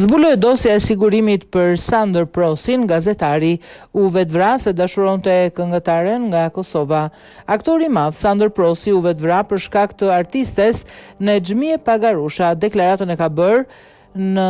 Zbuloi dosja e sigurimit për Sandor Prosin, gazetari u vetvra se dashuronte këngëtaren nga Kosova. Aktori i madh Sandor Prosi u vetvra për shkak të artistes Nexhmie Pagarusha. Deklaratën e ka bërë në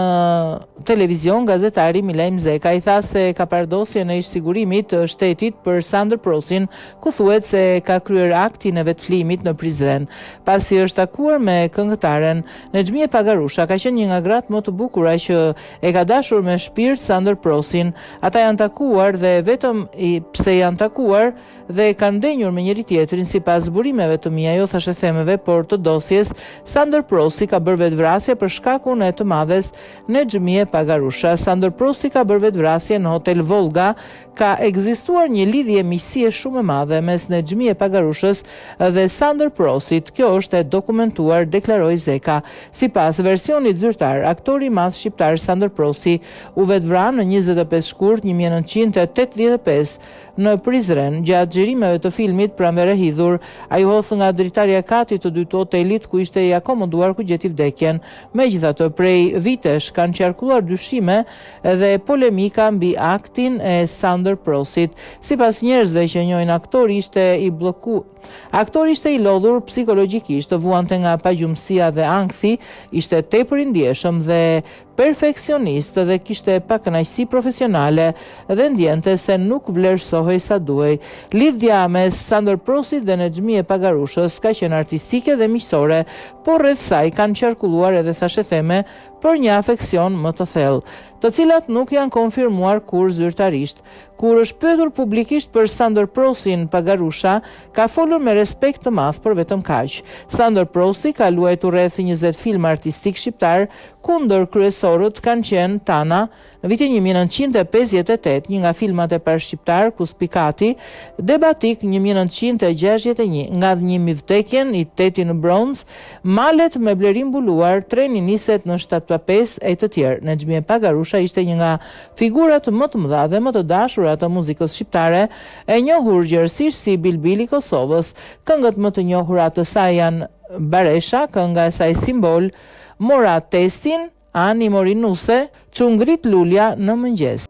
televizion gazetari Milaj Mzeka. I tha se ka parë dosjen e sigurimit të shtetit për Sandor Prosin, ku thuhet se ka kryer aktin e vetflimit në Prizren. Pasi është takuar me këngëtaren Nexhmie Pagarusha, ka qenë një nga gratë më të bukura që e ka dashur me shpirt Sandor Prosin. Ata janë takuar dhe vetëm pse janë takuar dhe kanë ndenjur me njëri tjetrin, sipas zburimeve të mia, jo thashë themeve, por të dosjes, Sandor Prosi ka bërë vetvrasje për shkakun e të madhes Nexhmie Pagarusha. Sandor Prosi ka bërë vetvrasje në Hotel Volga. Ka ekzistuar një lidhje miqësie shumë e madhe mes Nexhmie Pagarushës dhe Sandor Prosit. Kjo është e dokumentuar, deklaroi Zeka. Sipas versionit zyrtar, aktori i madh shqiptar Sandor Prosi u vetvra në 25 shkurt 1985 në Prizren. Gjatë xhirimeve të filmit Pranvere hidhur, ai u hodh nga dritarja e katit të dytë hotelit ku ishte i akomoduar ku gjeti vdekjen. Megjithatë, prej vitesh kanë qarkulluar dyshime dhe polemika mbi aktin e Sandor Prosit. Sipas njerëzve që njohin aktori ishte i lodhur psikologjikisht, vuante nga pagjumësia dhe ankthi, ishte tepër i ndjeshëm dhe perfeksionist dhe kishte pakënaqësi profesionale dhe ndjente se nuk vlerësohej sa duhej. Lidhja mes Sandor Prosit dhe Nexhmie Pagarushës ka qenë artistike dhe miqësore, por rreth saj kanë qarkulluar edhe thashë theme për një afeksion më të thellë, të cilat nuk janë konfirmuar kur zyrtarisht. Kur është pyetur publikisht për Sandor Prosin, Pagarusha ka folur me respekt të madh, por vetëm kaq. Sandor Prosi ka luajtur rreth 20 film artistik shqiptar, ku ndër kryesorët kanë qenë Tana në vitin 1958, një nga filmat e parë shqiptar, Kuspikati, Debatik 1961, Nga dhënimi vdekjen, I teti në bronz, Malet me blerim mbuluar, Treni niset në 75 e të tjerë. Nexhmie Pagarusha ishte një nga figurat më të mëdha dhe më të dashura të muzikës shqiptare, e njohur gjerësisht si Bilbili i Kosovës. Këngët më të njohura të saj janë Baresha, kënga e saj simbol, Mora testin, Ani mori nuse, Çu ngrit lulja në mëngjes.